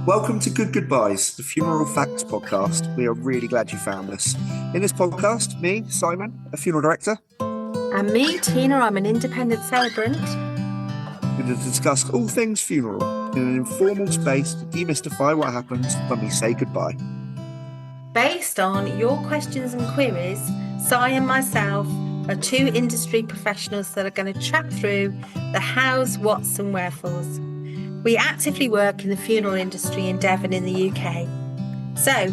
Welcome to Good Goodbyes, the Funeral Facts podcast. We are really glad you found us. In this podcast, me, Simon, a funeral director, and me, Tina, I'm an independent celebrant. we're going to discuss all things funeral in an informal space to demystify what happens when we say goodbye. Based on your questions and queries, Si and myself are two industry professionals that are going to chat through the hows, whats and wherefores. We actively work in the funeral industry in Devon in the UK. So,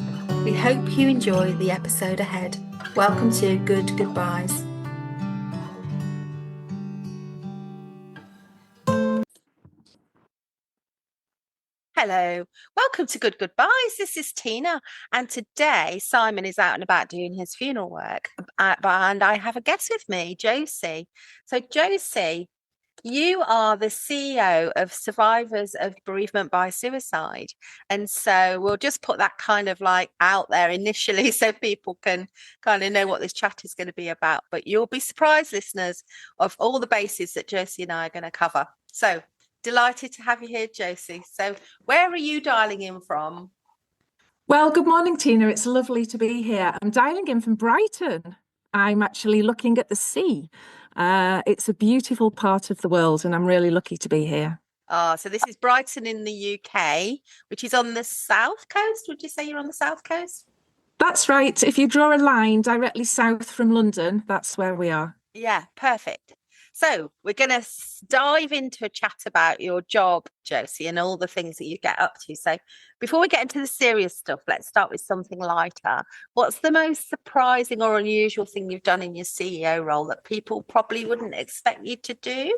we hope you enjoy the episode ahead. Welcome to Good Goodbyes. Hello, welcome to Good Goodbyes. This is Tina, and today Simon is out and about doing his funeral work, and I have a guest with me, Josie. So, Josie, you are the CEO of Survivors of Bereavement by Suicide, and so we'll just put that kind of like out there initially so people can kind of know what this chat is going to be about. But you'll be surprised, listeners, of all the bases that Josie and I are going to cover. So, delighted to have you here, Josie. So where are you dialing in from? Well, good morning, Tina. It's lovely to be here. I'm dialing in from Brighton. I'm actually looking at the sea. It's a beautiful part of the world, and I'm really lucky to be here. So this is Brighton in the UK, which is on the south coast. Would you say you're on the south coast? That's right. If you draw a line directly south from London, that's where we are. Yeah, perfect. So we're going to dive into a chat about your job, Josie, and all the things that you get up to. So before we get into the serious stuff, let's start with something lighter. What's the most surprising or unusual thing you've done in your CEO role that people probably wouldn't expect you to do?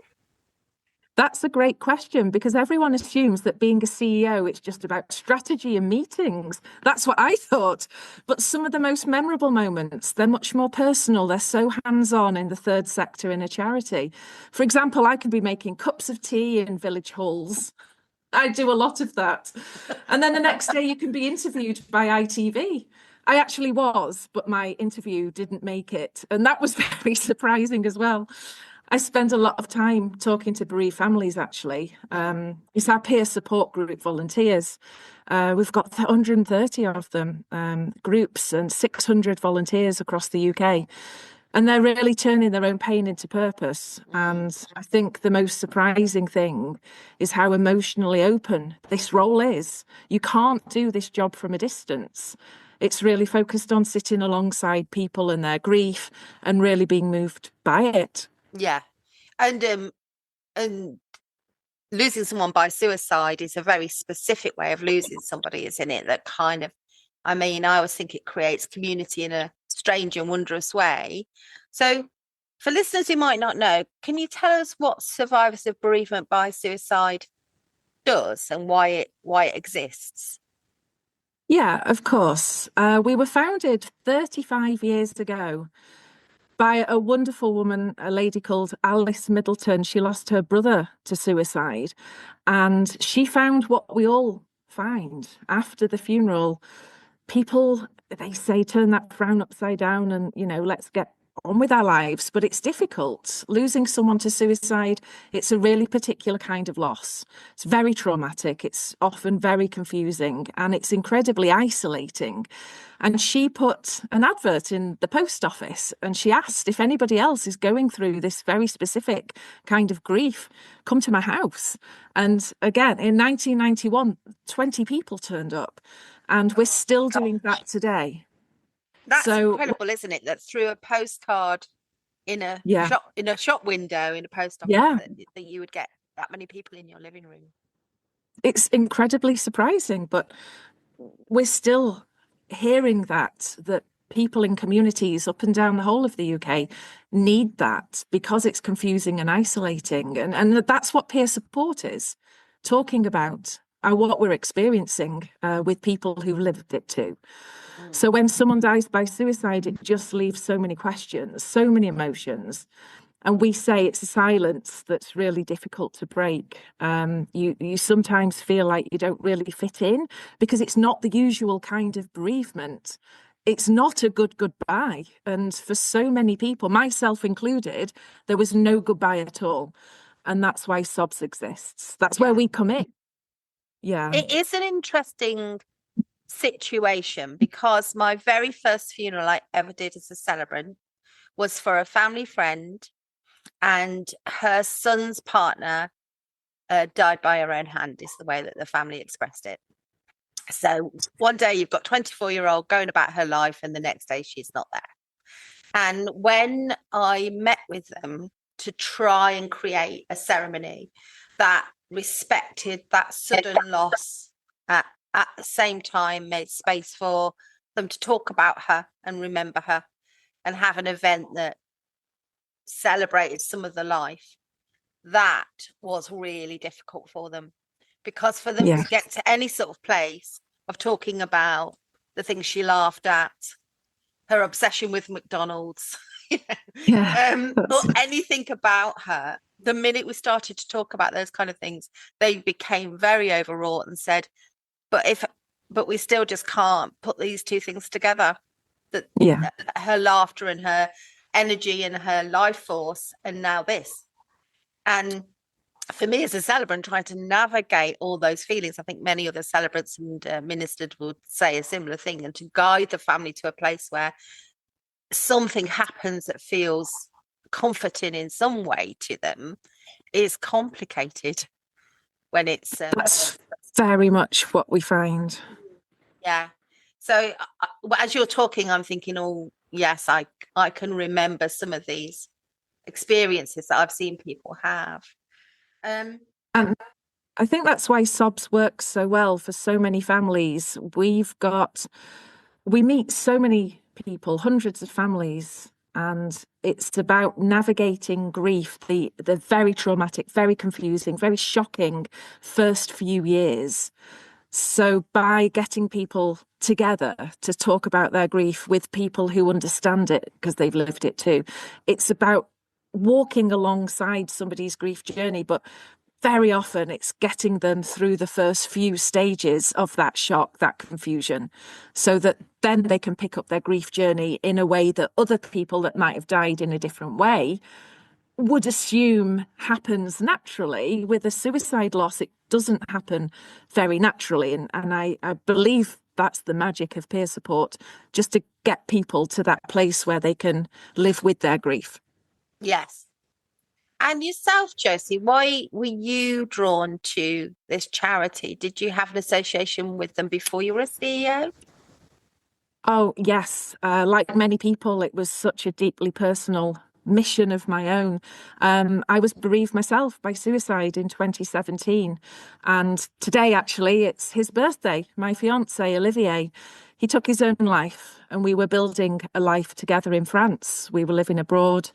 That's a great question, because everyone assumes that being a CEO, it's just about strategy and meetings. That's what I thought. But some of the most memorable moments, they're much more personal. They're so hands-on in the third sector in a charity. For example, I could be making cups of tea in village halls. I do a lot of that. And then the next day you can be interviewed by ITV. I actually was, but my interview didn't make it. And that was very surprising as well. I spend a lot of time talking to bereaved families, actually. It's our peer support group volunteers. We've got 130 of them, groups, and 600 volunteers across the UK. And they're really turning their own pain into purpose. And I think the most surprising thing is how emotionally open this role is. You can't do this job from a distance. It's really focused on sitting alongside people and their grief and really being moved by it. Yeah. And losing someone by suicide is a very specific way of losing somebody, isn't it? That kind of, I mean, I always think it creates community in a strange and wondrous way. So for listeners who might not know, can you tell us what Survivors of Bereavement by Suicide does and why it exists? Yeah, of course. We were founded 35 years ago by a wonderful woman, a lady called Alice Middleton. She lost her brother to suicide, and she found what we all find after the funeral. People, they say, turn that frown upside down and, let's get on with our lives. But it's difficult. Losing someone to suicide, it's a really particular kind of loss. It's very traumatic. It's often very confusing, and it's incredibly isolating. And she put an advert in the post office, and she asked if anybody else is going through this very specific kind of grief, come to my house. And again, in 1991, 20 people turned up, and we're still doing that today. That's incredible, isn't it? That through a postcard in a shop window in a post office, that you would get that many people in your living room. It's incredibly surprising, but we're still hearing that people in communities up and down the whole of the UK need that, because it's confusing and isolating. And that's what peer support is, talking about what we're experiencing with people who've lived it too. So when someone dies by suicide, it just leaves so many questions, so many emotions. And we say it's a silence that's really difficult to break. You sometimes feel like you don't really fit in because it's not the usual kind of bereavement. It's not a good goodbye. And for so many people, myself included, there was no goodbye at all. And that's why SOBs exists. That's where we come in. Yeah. It is an interesting situation because my very first funeral I ever did as a celebrant was for a family friend, and her son's partner died by her own hand, is the way that the family expressed it. So one day you've got 24-year-old going about her life, and the next day she's not there. And when I met with them to try and create a ceremony that respected that sudden loss, at the same time made space for them to talk about her and remember her and have an event that celebrated some of the life, that was really difficult for them, because for them to get to any sort of place of talking about the things she laughed at, her obsession with McDonald's, or anything about her, the minute we started to talk about those kind of things, they became very overwrought and said, but we still just can't put these two things together, that her laughter and her energy and her life force, and now this. And for me as a celebrant, trying to navigate all those feelings, I think many other celebrants and ministers would say a similar thing, and to guide the family to a place where something happens that feels comforting in some way to them is complicated when it's that's very much what we find. Yeah. So as you're talking, I'm thinking, oh yes, I can remember some of these experiences that I've seen people have. And I think that's why SOBs works so well for so many families. We meet so many people, hundreds of families, and it's about navigating grief, the very traumatic, very confusing, very shocking first few years. So by getting people together to talk about their grief with people who understand it because they've lived it too, it's about walking alongside somebody's grief journey, but very often it's getting them through the first few stages of that shock, that confusion, so that then they can pick up their grief journey in a way that other people that might have died in a different way would assume happens naturally. With a suicide loss, it doesn't happen very naturally. And I believe that's the magic of peer support, just to get people to that place where they can live with their grief. Yes. And yourself, Josie, why were you drawn to this charity? Did you have an association with them before you were a CEO? Oh, yes. Like many people, it was such a deeply personal mission of my own. I was bereaved myself by suicide in 2017. And today, actually, it's his birthday. My fiance, Olivier, he took his own life, and we were building a life together in France. We were living abroad.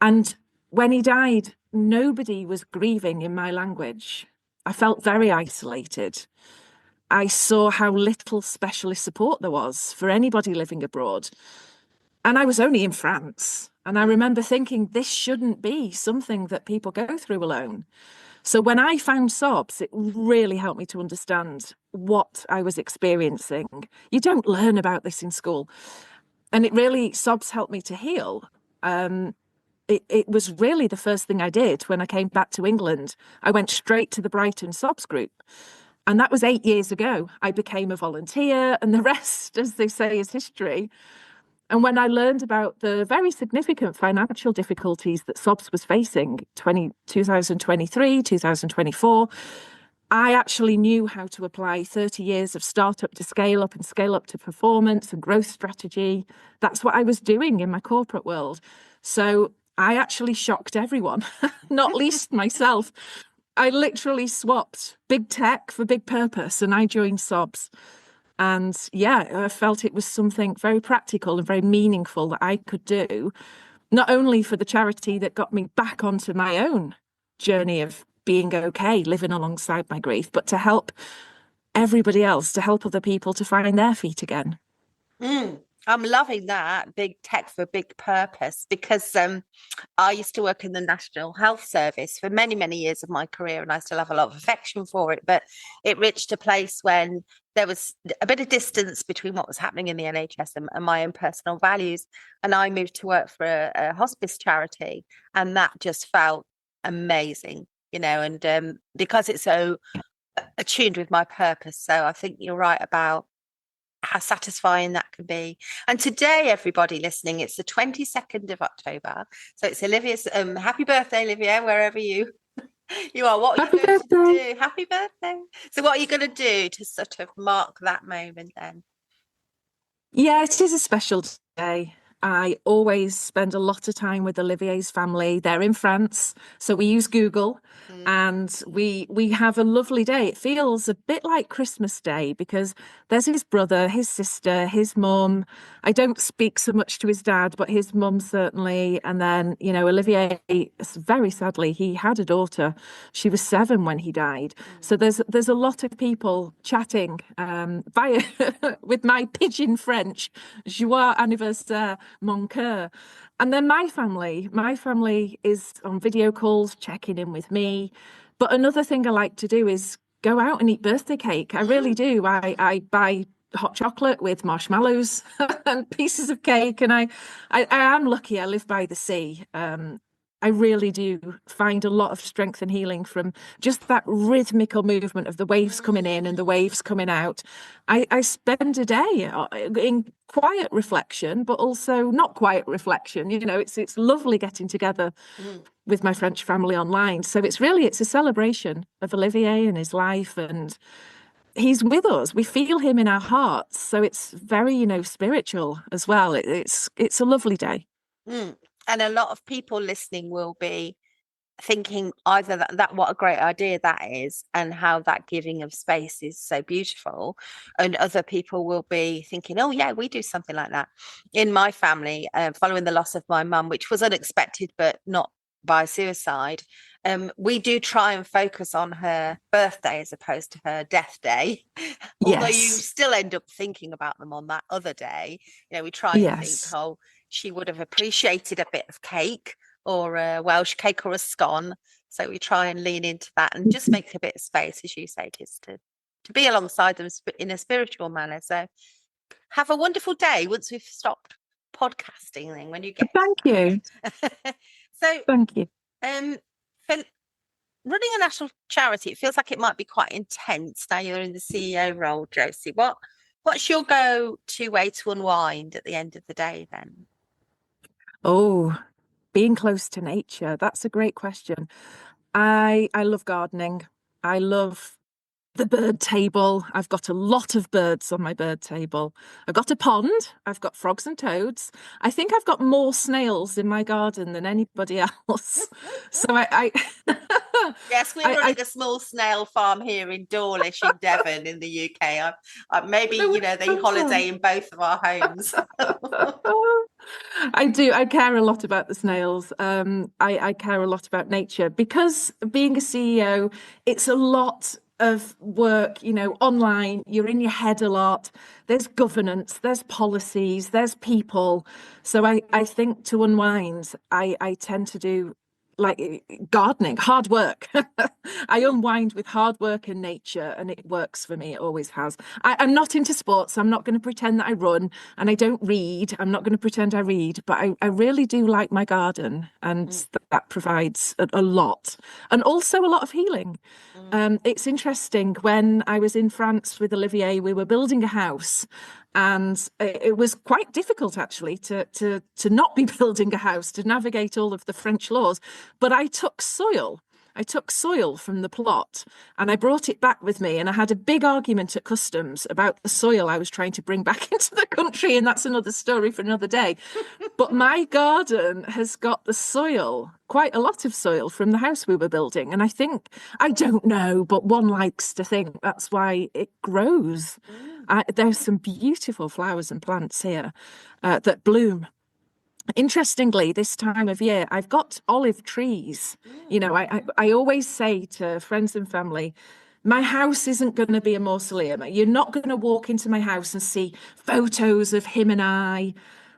And when he died, nobody was grieving in my language. I felt very isolated. I saw how little specialist support there was for anybody living abroad. And I was only in France. And I remember thinking, this shouldn't be something that people go through alone. So when I found SOBs, it really helped me to understand what I was experiencing. You don't learn about this in school. And SOBs helped me to heal. It was really the first thing I did when I came back to England. I went straight to the Brighton SOBs group. And that was 8 years ago. I became a volunteer, and the rest, as they say, is history. And when I learned about the very significant financial difficulties that SOBs was facing 2023, 2024, I actually knew how to apply 30 years of startup to scale up and scale up to performance and growth strategy. That's what I was doing in my corporate world. So I actually shocked everyone, not least myself. I literally swapped big tech for big purpose, and I joined SOBs. And yeah, I felt it was something very practical and very meaningful that I could do, not only for the charity that got me back onto my own journey of being okay, living alongside my grief, but to help everybody else, to help other people to find their feet again. I'm loving that, big tech for big purpose, because I used to work in the National Health Service for many, many years of my career, and I still have a lot of affection for it. But it reached a place when there was a bit of distance between what was happening in the NHS and my own personal values. And I moved to work for a hospice charity, and that just felt amazing, and because it's so attuned with my purpose. So I think you're right about how satisfying that can be. And today, everybody listening, it's the 22nd of October. So it's Olivia's happy birthday, Olivia, wherever you are. What are Happy you going birthday. to do? Happy birthday. So what are you going to do to sort of mark that moment then? Yeah, it is a special day. I always spend a lot of time with Olivier's family. They're in France, so we use Google, and we have a lovely day. It feels a bit like Christmas Day because there's his brother, his sister, his mum. I don't speak so much to his dad, but his mum certainly. And then, Olivier, very sadly, he had a daughter. She was 7 when he died. So there's a lot of people chatting via with my pidgin French, joyeux anniversaire, mon cœur. And then my family is on video calls, checking in with me. But another thing I like to do is go out and eat birthday cake. I really do. I buy hot chocolate with marshmallows and pieces of cake. And I am lucky. I live by the sea. I really do find a lot of strength and healing from just that rhythmical movement of the waves coming in and the waves coming out. I spend a day in quiet reflection, but also not quiet reflection. It's lovely getting together with my French family online. So it's a celebration of Olivier and his life, and he's with us. We feel him in our hearts. So it's very, spiritual as well. It's a lovely day. And a lot of people listening will be thinking either that what a great idea that is, and how that giving of space is so beautiful, and other people will be thinking, oh yeah, we do something like that. In my family, following the loss of my mum, which was unexpected but not by suicide, we do try and focus on her birthday as opposed to her death day. Although you still end up thinking about them on that other day. We try and think, oh, she would have appreciated a bit of cake, or a Welsh cake, or a scone. So we try and lean into that and just make a bit of space, as you say, just to be alongside them in a spiritual manner. So have a wonderful day once we've stopped podcasting then, when you get Thank you. So thank you. For running a national charity, it feels like it might be quite intense now you're in the CEO role, Josie. What's your go-to way to unwind at the end of the day then? Oh, being close to nature. That's a great question. I love gardening. I love the bird table. I've got a lot of birds on my bird table. I've got a pond. I've got frogs and toads. I think I've got more snails in my garden than anybody else. So I Yes, we're running a small snail farm here in Dawlish in Devon in the UK. Maybe, they holiday in both of our homes. I do. I care a lot about the snails. I care a lot about nature because being a CEO, it's a lot of work, online. You're in your head a lot. There's governance, there's policies, there's people. So I think to unwind, I tend to do like gardening, hard work. I unwind with hard work and nature, and it works for me. It always has. I'm not into sports. I'm not going to pretend that I run, and I don't read. I'm not going to pretend I read, but I really do like my garden, and that provides a lot, and also a lot of healing. It's interesting, when I was in France with Olivier, we were building a house, and it was quite difficult actually to not be building a house, to navigate all of the French laws. But I took soil from the plot and I brought it back with me, and I had a big argument at customs about the soil I was trying to bring back into the country, and that's another story for another day. But my garden has got the soil, quite a lot of soil from the house we were building, and I don't know, but one likes to think that's why it grows. There's some beautiful flowers and plants here that bloom. Interestingly, this time of year, I've got olive trees. I always say to friends and family, my house isn't going to be a mausoleum. You're not going to walk into my house and see photos of him and I.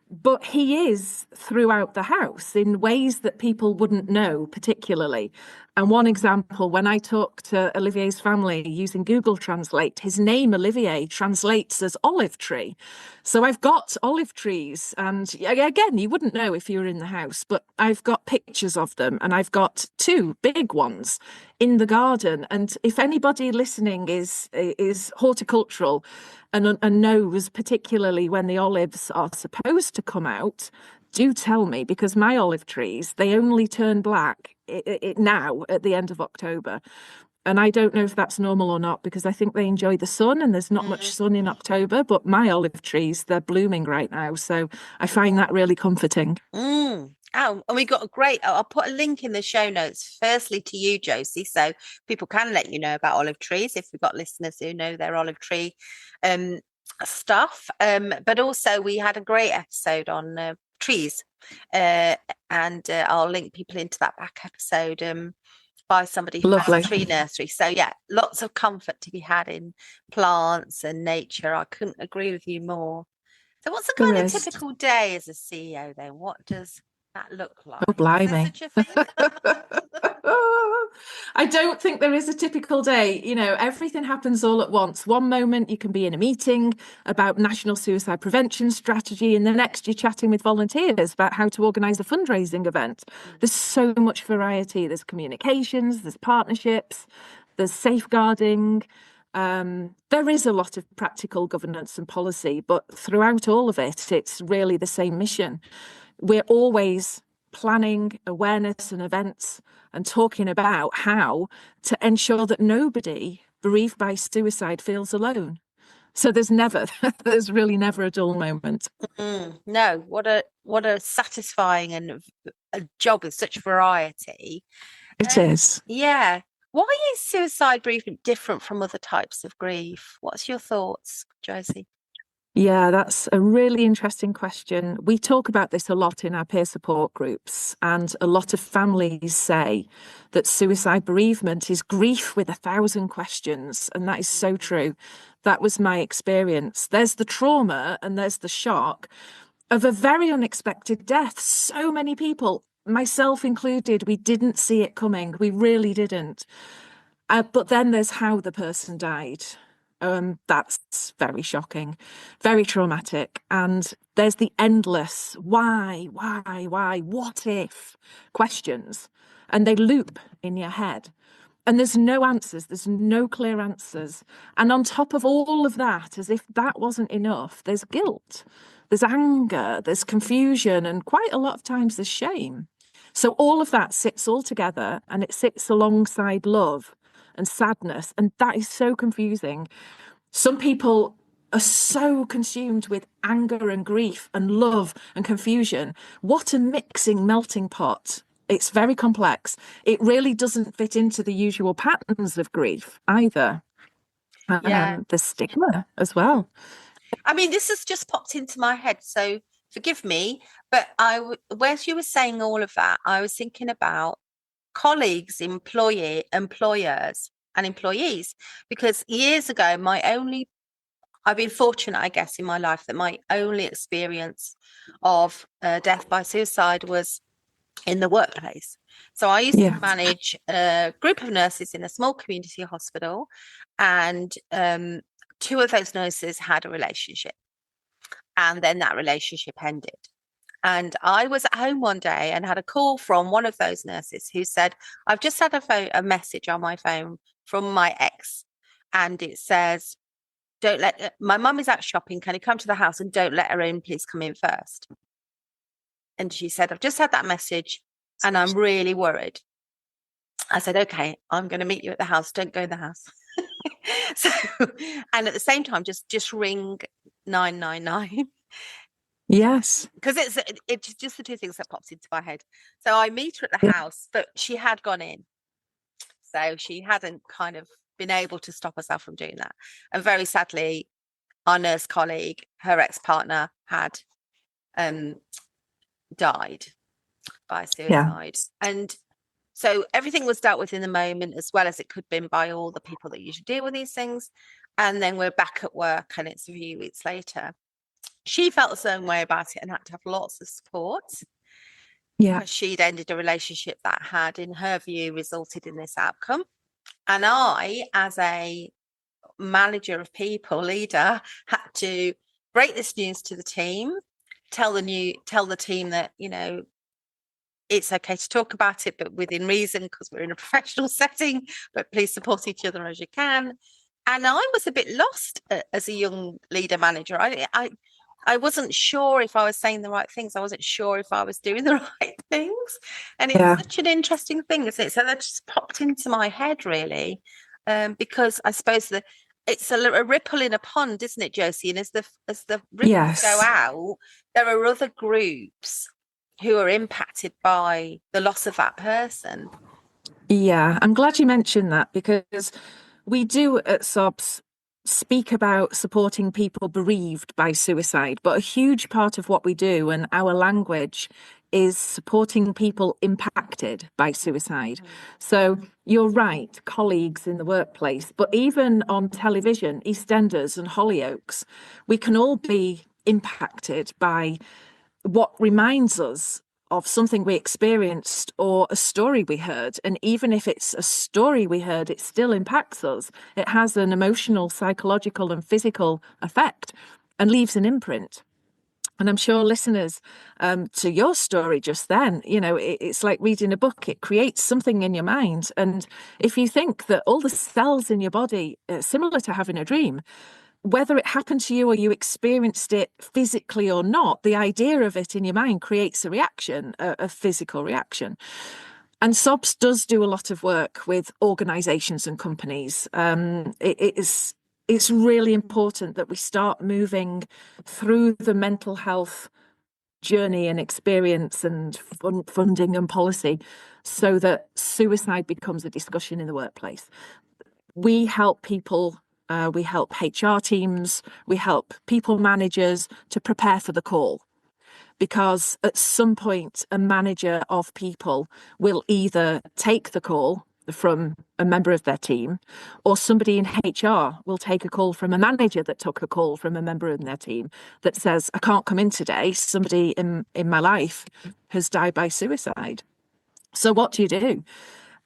But he is throughout the house in ways that people wouldn't know particularly. And one example, when I talk to Olivier's family using Google Translate, his name, Olivier, translates as olive tree. So I've got olive trees. And again, you wouldn't know if you were in the house, but I've got pictures of them. And I've got 2 big ones in the garden. And if anybody listening is horticultural and knows particularly when the olives are supposed to come out, do tell me, because my olive trees, they only turn black now at the end of October. And I don't know if that's normal or not, because I think they enjoy the sun and there's not much sun in October. But my olive trees, they're blooming right now. So I find that really comforting. Oh, and we got a great, I'll put a link in the show notes, firstly to you, Josie, so people can let you know about olive trees if we've got listeners who know their olive tree stuff. But also we had a great episode on trees, and I'll link people into that back episode by somebody who has a tree nursery. So yeah, lots of comfort to be had in plants and nature. I couldn't agree with you more. So what's a kind of typical day as a CEO then? What does that look like? Oh, blimey. Is there such a thing? I don't think there is a typical day. You know, everything happens all at once. One moment you can be in a meeting about national suicide prevention strategy, and the next you're chatting with volunteers about how to organise a fundraising event. There's so much variety. There's communications, there's partnerships, there's safeguarding. There is a lot of practical governance and policy, but throughout all of it, it's really the same mission. We're always planning awareness and events and talking about how to ensure that nobody bereaved by suicide feels alone. So there's really never a dull moment. No, what a satisfying and a job with such variety. It is. Yeah. Why is suicide bereavement different from other types of grief? What's your thoughts, Josie? Yeah, that's a really interesting question. We talk about this a lot in our peer support groups, and a lot of families say that suicide bereavement is grief with 1,000 questions, and that is so true. That was my experience. There's the trauma and there's the shock of a very unexpected death. So many people, myself included, we didn't see it coming. We really didn't. But then there's how the person died. That's very shocking, very traumatic. And there's the endless why, what if questions, and they loop in your head. And there's no answers, there's no clear answers. And on top of all of that, as if that wasn't enough, there's guilt, there's anger, there's confusion, and quite a lot of times there's shame. So all of that sits all together, and it sits alongside love and sadness, and that is so confusing. Some people are so consumed with anger and grief and love and confusion. What a mixing melting pot. It's very complex. It really doesn't fit into the usual patterns of grief either. Yeah. The stigma as well. I mean, this has just popped into my head, so forgive me, but whereas you were saying all of that, I was thinking about colleagues, employers and employees, because years ago, I've been fortunate, I guess, in my life that my only experience of death by suicide was in the workplace. So I used to manage a group of nurses in a small community hospital, and 2 of those nurses had a relationship, and then that relationship ended. And I was at home one day and had a call from one of those nurses who said, I've just had a message on my phone from my ex, and it says, my mum is out shopping, can you come to the house, and don't let her in, please come in first. And she said, I've just had that message and I'm really worried. I said, okay, I'm going to meet you at the house, don't go in the house. So, and at the same time, just ring 999. Yes. Because it's just the 2 things that pops into my head. So I meet her at the house, but she had gone in. So she hadn't kind of been able to stop herself from doing that. And very sadly, our nurse colleague, her ex-partner, had died by suicide. And so everything was dealt with in the moment, as well as it could have been by all the people that usually deal with these things. And then we're back at work, and it's a few weeks later. She felt the same way about it and had to have lots of support. Yeah. because she'd ended a relationship that had, in her view, resulted in this outcome. And I, as a manager of people, leader, had to break this news to the team, tell the team that, you know, it's okay to talk about it, but within reason, because we're in a professional setting, but please support each other as you can. And I was a bit lost as a young leader manager. I wasn't sure if I was saying the right things. I wasn't sure if I was doing the right things. And it's such an interesting thing, isn't it? So that just popped into my head, really, because I suppose that it's a ripple in a pond, isn't it, Josie? And as the ripples go out, there are other groups who are impacted by the loss of that person. Yeah, I'm glad you mentioned that, because we do at SOBs speak about supporting people bereaved by suicide, but a huge part of what we do and our language is supporting people impacted by suicide. So you're right, colleagues in the workplace, but even on television, EastEnders and Hollyoaks, we can all be impacted by what reminds us of something we experienced or a story we heard. And even if it's a story we heard, it still impacts us. It has an emotional, psychological, and physical effect and leaves an imprint. And I'm sure listeners to your story just then, you know, it's like reading a book. It creates something in your mind. And if you think that all the cells in your body are similar to having a dream, whether it happened to you or you experienced it physically or not, the idea of it in your mind creates a reaction, a physical reaction. And SOBS does do a lot of work with organisations and companies. It's really important that we start moving through the mental health journey and experience and funding and policy so that suicide becomes a discussion in the workplace. We help people. We help HR teams, we help people managers to prepare for the call, because at some point a manager of people will either take the call from a member of their team, or somebody in HR will take a call from a manager that took a call from a member in their team that says, I can't come in today, somebody in my life has died by suicide. So what do you do?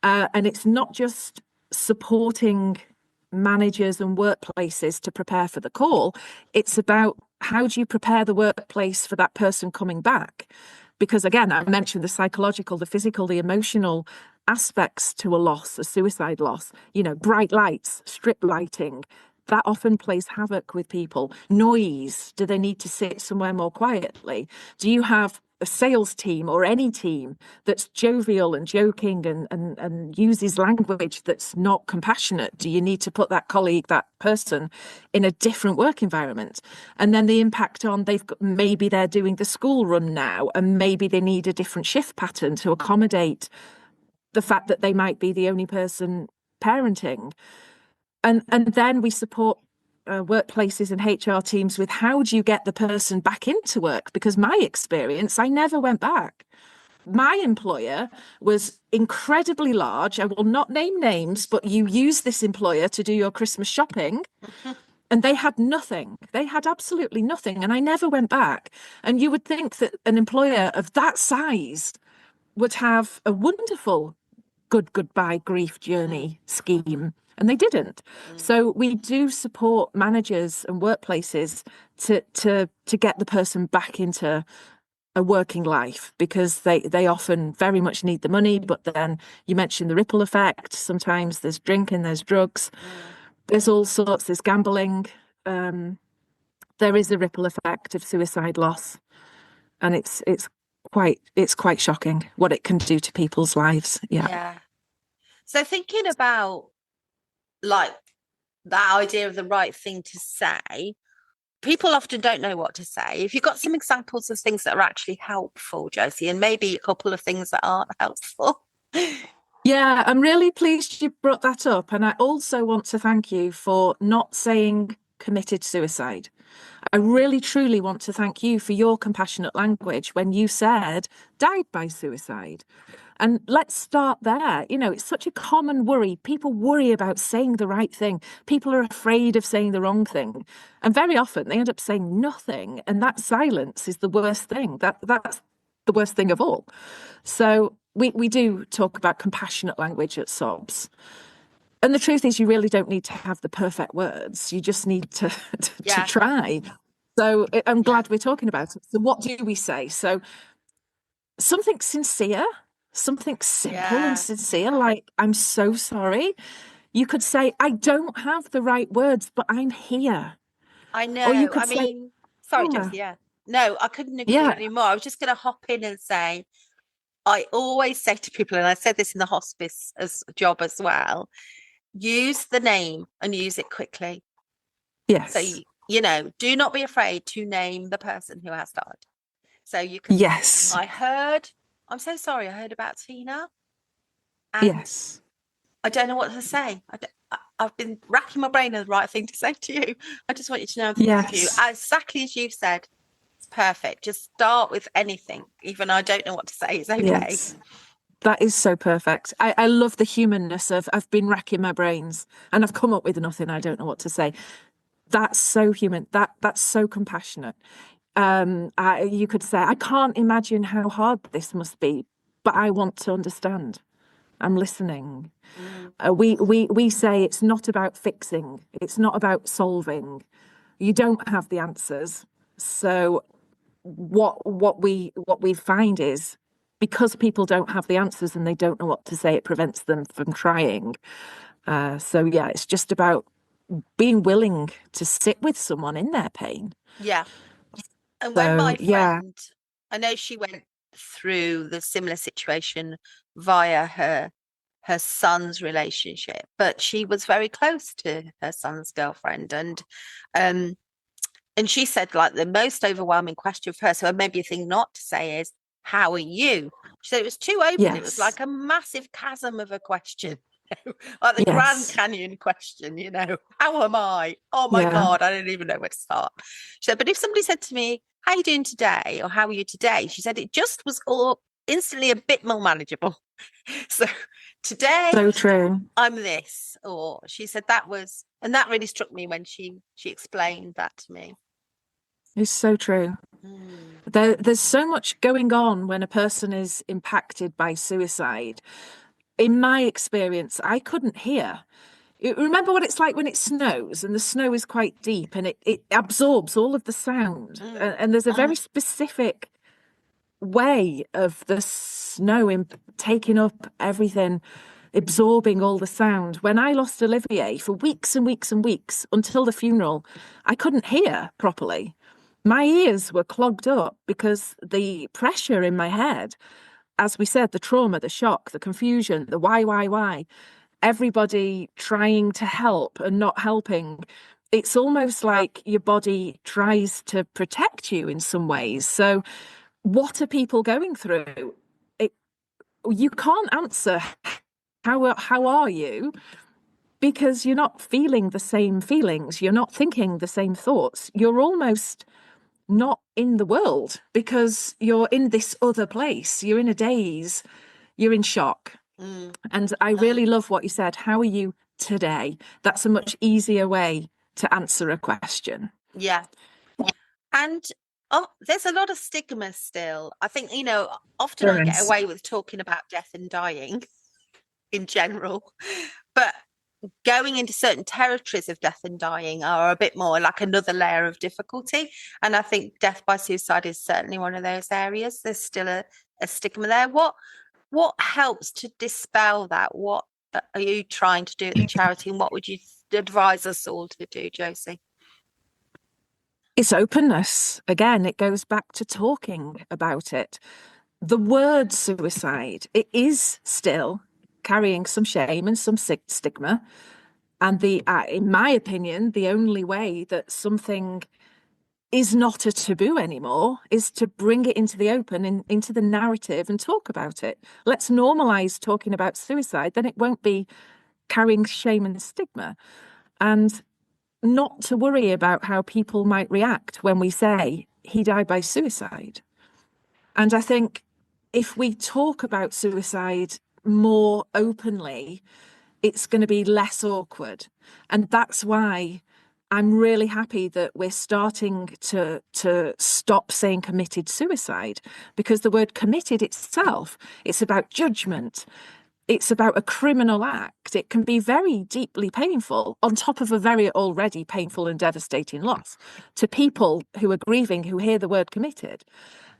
And it's not just supporting managers and workplaces to prepare for the call. It's about, how do you prepare the workplace for that person coming back? Because again, I mentioned the psychological, the physical, the emotional aspects to a loss, a suicide loss. You know, bright lights, strip lighting, that often plays havoc with people. Noise, do they need to sit somewhere more quietly? Do you have a sales team or any team that's jovial and joking and uses language that's not compassionate? Do you need to put that colleague, that person, in a different work environment? And then the impact on, maybe they're doing the school run now, and maybe they need a different shift pattern to accommodate the fact that they might be the only person parenting. And then we support workplaces and HR teams with, how do you get the person back into work? Because my experience, I never went back. My employer was incredibly large. I will not name names, but you use this employer to do your Christmas shopping. And they had nothing. They had absolutely nothing. And I never went back. And you would think that an employer of that size would have a wonderful Good Goodbye grief journey scheme. And they didn't. So we do support managers and workplaces to get the person back into a working life, because they often very much need the money. But then you mentioned the ripple effect. Sometimes there's drinking, there's drugs, there's all sorts, there's gambling. There is a ripple effect of suicide loss. And it's quite shocking what it can do to people's lives. Yeah. So thinking about like that idea of the right thing to say, people often don't know what to say. If you've got some examples of things that are actually helpful, Josie, and maybe a couple of things that aren't helpful. Yeah, I'm really pleased you brought that up. And I also want to thank you for not saying committed suicide. I really, truly want to thank you for your compassionate language when you said died by suicide. And let's start there. You know, it's such a common worry. People worry about saying the right thing. People are afraid of saying the wrong thing. And very often they end up saying nothing. And that silence is the worst thing. That's the worst thing of all. So we do talk about compassionate language at SOBs. And the truth is, you really don't need to have the perfect words. You just need to try. So I'm glad we're talking about it. So what do we say? So something sincere, something simple and sincere, like, I'm so sorry. You could say, I don't have the right words, but I'm here. I know. Or you could sorry, Josie, No, I couldn't agree anymore. I was just going to hop in and say, I always say to people, and I said this in the hospice job as well, use the name and use it quickly. Yes. So, do not be afraid to name the person who has died. So you can, yes. I'm so sorry, I heard about Tina. And yes. I don't know what to say. I've been racking my brain on the right thing to say to you. I just want you to know I'm thinking of you. Exactly as you've said, it's perfect. Just start with anything. Even I don't know what to say. It's okay. Yes. That is so perfect. I love the humanness of, I've been racking my brains and I've come up with nothing. I don't know what to say. That's so human. That's so compassionate. You could say, I can't imagine how hard this must be, but I want to understand. I'm listening. We say it's not about fixing. It's not about solving. You don't have the answers. So what we find is, because people don't have the answers and they don't know what to say, it prevents them from trying. So it's just about being willing to sit with someone in their pain. Yeah. And when my friend, I know she went through the similar situation via her son's relationship, but she was very close to her son's girlfriend, and she said, like, the most overwhelming question for her, so maybe a thing not to say, is, how are you? She said it was too open. It was like a massive chasm of a question. Like the Grand Canyon question, how am I? Oh my God, I don't even know where to start. She said, but if somebody said to me, how are you doing today? Or how are you today? She said it just was all instantly a bit more manageable. So today, so true. I'm this. Or she said that really struck me when she explained that to me. It's so true. There's so much going on when a person is impacted by suicide. In my experience, I couldn't hear. Remember what it's like when it snows and the snow is quite deep and it absorbs all of the sound. And there's a very specific way of the snow taking up everything, absorbing all the sound. When I lost Olivier, for weeks and weeks and weeks until the funeral, I couldn't hear properly. My ears were clogged up because the pressure in my head, as we said, the trauma, the shock, the confusion, the why, everybody trying to help and not helping. It's almost like your body tries to protect you in some ways. So what are people going through? You can't answer, how are you? Because you're not feeling the same feelings. You're not thinking the same thoughts. You're almost not in the world because you're in this other place. You're in a daze. You're in shock. And I really love what you said. How are you today? That's a much easier way to answer a question. Yeah. And there's a lot of stigma still. I think, often I get away with talking about death and dying in general, but going into certain territories of death and dying are a bit more like another layer of difficulty. And I think death by suicide is certainly one of those areas. There's still a stigma there. What helps to dispel that? What are you trying to do at the charity, and what would you advise us all to do, Josie? It's openness. Again, it goes back to talking about it. The word suicide, it is still carrying some shame and some stigma. And in my opinion, the only way that something is not a taboo anymore is to bring it into the open and into the narrative and talk about it. Let's normalize talking about suicide, then it won't be carrying shame and stigma. And not to worry about how people might react when we say he died by suicide. And I think if we talk about suicide more openly, it's going to be less awkward. And that's why I'm really happy that we're starting to stop saying committed suicide, because the word committed itself, it's about judgment. It's about a criminal act. It can be very deeply painful on top of a very already painful and devastating loss to people who are grieving, who hear the word committed.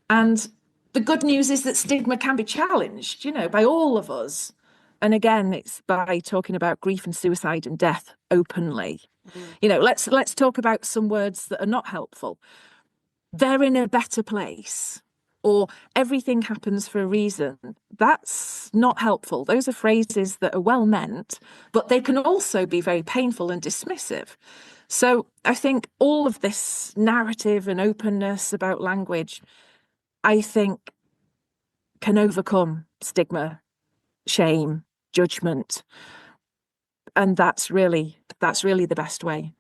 And the good news is that stigma can be challenged, by all of us. And again, it's by talking about grief and suicide and death openly. Let's talk about some words that are not helpful. They're in a better place, or everything happens for a reason. That's not helpful. Those are phrases that are well meant, but they can also be very painful and dismissive. So I think all of this narrative and openness about language, I think, can overcome stigma, shame, judgment. And that's really the best way.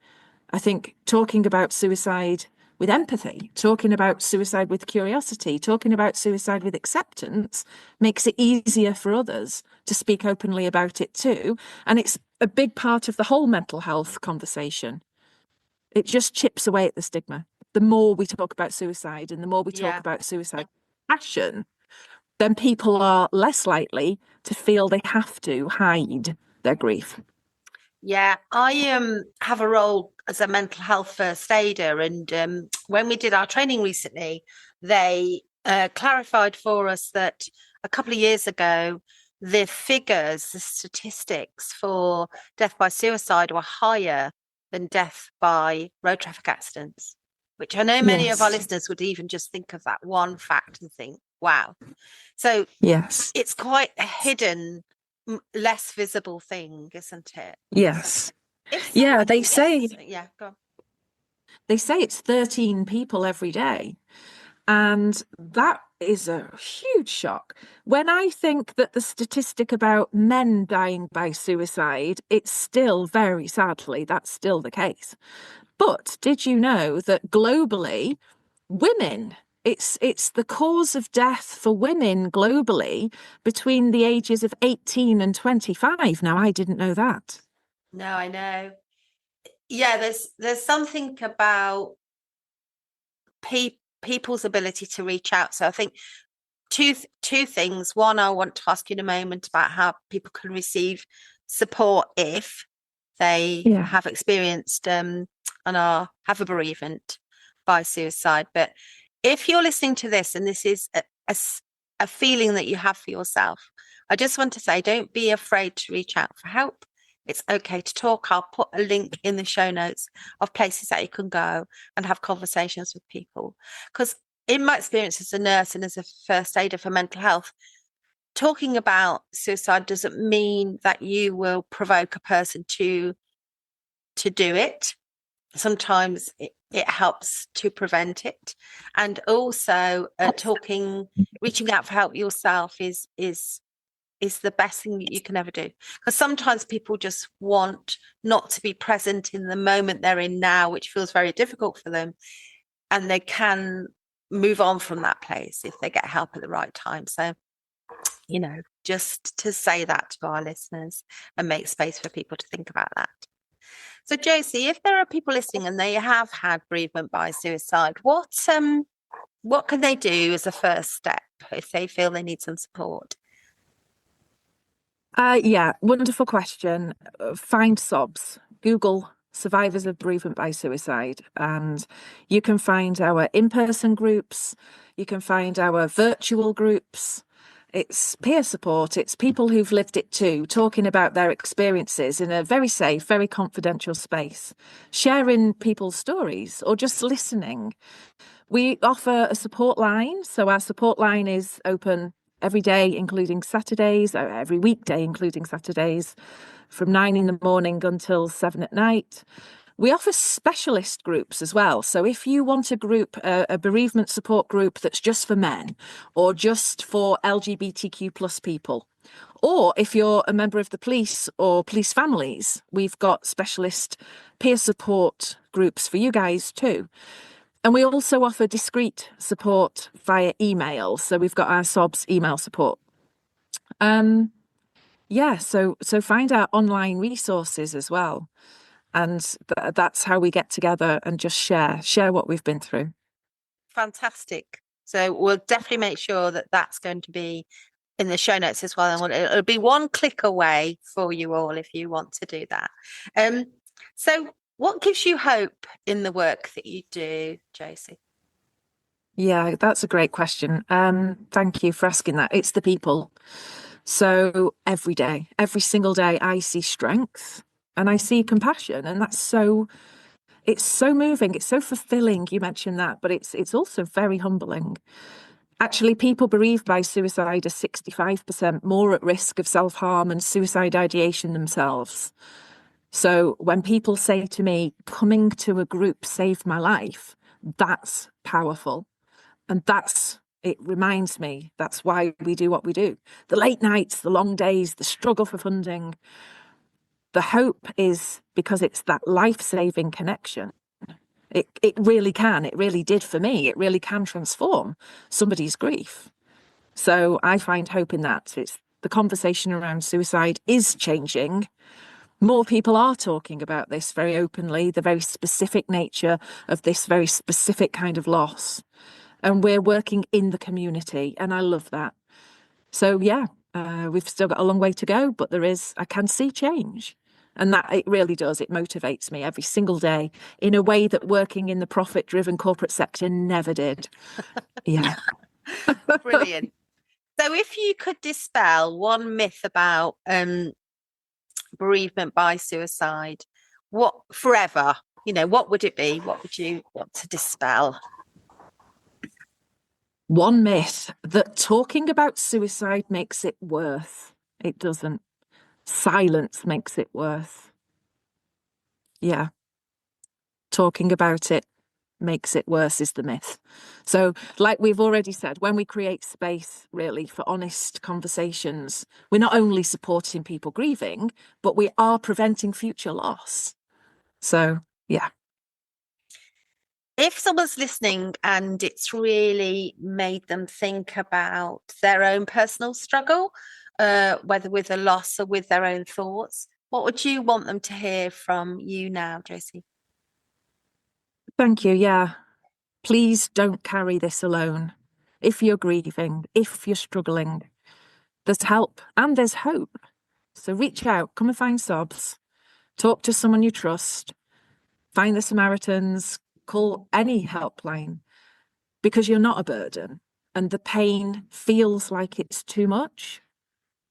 I think talking about suicide with empathy, talking about suicide with curiosity, talking about suicide with acceptance makes it easier for others to speak openly about it too. And it's a big part of the whole mental health conversation. It just chips away at the stigma. The more we talk about suicide and the more we talk about suicide passion, then people are less likely to feel they have to hide their grief. Yeah, I have a role as a mental health first aider, and when we did our training recently, they clarified for us that a couple of years ago, the statistics for death by suicide were higher than death by road traffic accidents, which I know many of our listeners would even just think of that one fact and think, wow. So it's quite a hidden, less visible thing, isn't it? Yes. They say go on. They say it's 13 people every day, and that is a huge shock. When I think that the statistic about men dying by suicide, it's still very sadly, that's still the case. But did you know that globally, women, it's the cause of death for women globally between the ages of 18 and 25. Now, I didn't know that. No, I know. Yeah, there's something about people's ability to reach out. So I think two things. One, I want to ask you in a moment about how people can receive support if they have experienced and have a bereavement by suicide. But if you're listening to this and this is a feeling that you have for yourself, I just want to say, don't be afraid to reach out for help. It's okay to talk. I'll put a link in the show notes of places that you can go and have conversations with people. Because in my experience as a nurse and as a first aider for mental health, talking about suicide doesn't mean that you will provoke a person to do it. Sometimes it helps to prevent it. And also reaching out for help yourself is the best thing that you can ever do, because sometimes people just want not to be present in the moment they're in now, which feels very difficult for them, and they can move on from that place if they get help at the right time. So just to say that to our listeners and make space for people to think about that. So Josie, if there are people listening and they have had bereavement by suicide, what can they do as a first step if they feel they need some support? Wonderful question. Find SOBs. Google survivors of bereavement by suicide, and you can find our in-person groups. You can find our virtual groups. It's peer support. It's people who've lived it too, talking about their experiences in a very safe, very confidential space, sharing people's stories or just listening. We offer a support line. So our support line is open every day, including Saturdays, or every weekday, including Saturdays, from 9 a.m. until 7 p.m. We offer specialist groups as well. So if you want a group, a bereavement support group that's just for men or just for LGBTQ plus people, or if you're a member of the police or police families, we've got specialist peer support groups for you guys too. And we also offer discreet support via email. So we've got our SOBs email support. So find our online resources as well. And that's how we get together and just share what we've been through. Fantastic. So we'll definitely make sure that that's going to be in the show notes as well. And it'll be one click away for you all if you want to do that. So what gives you hope in the work that you do, Josie? Yeah, that's a great question. Thank you for asking that. It's the people. So every day, every single day, I see strength and I see compassion, and it's so moving. It's so fulfilling. You mentioned that, but it's also very humbling. Actually, people bereaved by suicide are 65% more at risk of self-harm and suicide ideation themselves. So when people say to me, coming to a group saved my life, that's powerful. And it reminds me, that's why we do what we do. The late nights, the long days, the struggle for funding. The hope is because it's that life-saving connection. It really can. It really did for me. It really can transform somebody's grief. So I find hope in that. It's the conversation around suicide is changing. More people are talking about this very openly, the very specific nature of this very specific kind of loss. And we're working in the community, and I love that. So yeah, we've still got a long way to go, but I can see change. And that it really does. It motivates me every single day in a way that working in the profit-driven corporate sector never did. Yeah. Brilliant. So if you could dispel one myth about bereavement by suicide, what forever, what would it be? What would you want to dispel? One myth, that talking about suicide makes it worse. It doesn't. Silence makes it worse. Yeah. Talking about it makes it worse is the myth. So like we've already said, when we create space really for honest conversations, we're not only supporting people grieving, but we are preventing future loss. So yeah. If someone's listening and it's really made them think about their own personal struggle, whether with a loss or with their own thoughts, what would you want them to hear from you now, Josie? Thank you. Yeah. Please don't carry this alone. If you're grieving, if you're struggling, there's help and there's hope. So reach out, come and find SOBs, talk to someone you trust, find the Samaritans, call any helpline, because you're not a burden and the pain feels like it's too much.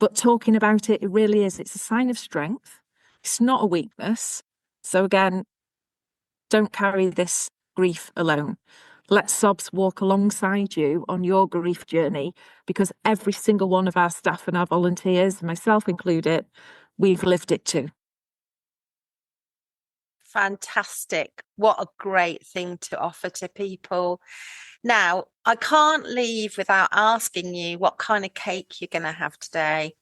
But talking about it, it really is. It's a sign of strength. It's not a weakness. So again, don't carry this grief alone. Let SOBs walk alongside you on your grief journey, because every single one of our staff and our volunteers, myself included, we've lived it too. Fantastic. What a great thing to offer to people. Now, I can't leave without asking you what kind of cake you're going to have today.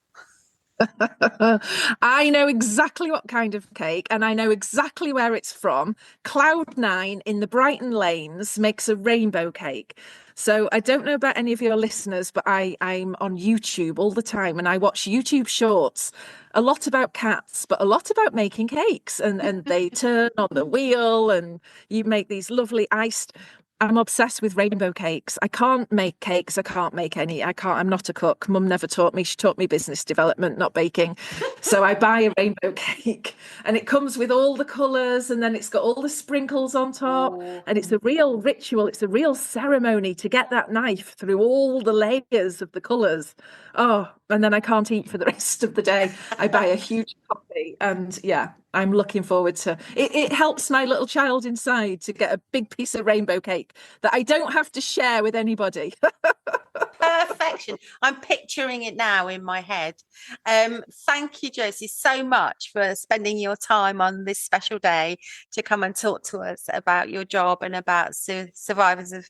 I know exactly what kind of cake, and I know exactly where it's from. Cloud9 in the Brighton Lanes makes a rainbow cake. So I don't know about any of your listeners, but I'm on YouTube all the time, and I watch YouTube shorts, a lot about cats, but a lot about making cakes, and they turn on the wheel and you make these lovely iced. I'm obsessed with rainbow cakes. I can't make cakes. I can't make any. I'm not a cook. Mum never taught me. She taught me business development, not baking. So I buy a rainbow cake and it comes with all the colours, and then it's got all the sprinkles on top. And it's a real ritual. It's a real ceremony to get that knife through all the layers of the colours. Oh, and then I can't eat for the rest of the day. I buy a huge copy, and yeah, I'm looking forward to it. It helps my little child inside to get a big piece of rainbow cake that I don't have to share with anybody. Perfection. I'm picturing it now in my head. Thank you, Josie, so much for spending your time on this special day to come and talk to us about your job and about survivors of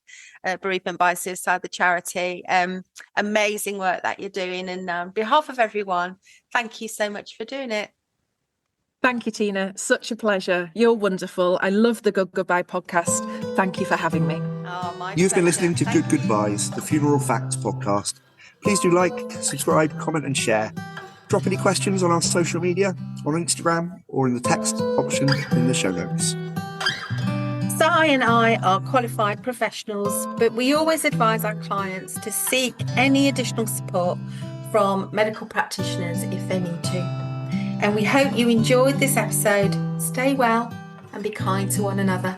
bereavement by suicide, the charity. Amazing work that you're doing. And on behalf of everyone, thank you so much for doing it. Thank you, Tina. Such a pleasure. You're wonderful. I love the Good Goodbye podcast. Thank you for having me. Oh, my You've been pleasure. listening to Good Goodbyes, the Funeral Facts podcast. Please do like, subscribe, comment and share. Drop any questions on our social media, on Instagram, or in the text option in the show notes. Si and I are qualified professionals, but we always advise our clients to seek any additional support from medical practitioners if they need to. And we hope you enjoyed this episode. Stay well and be kind to one another.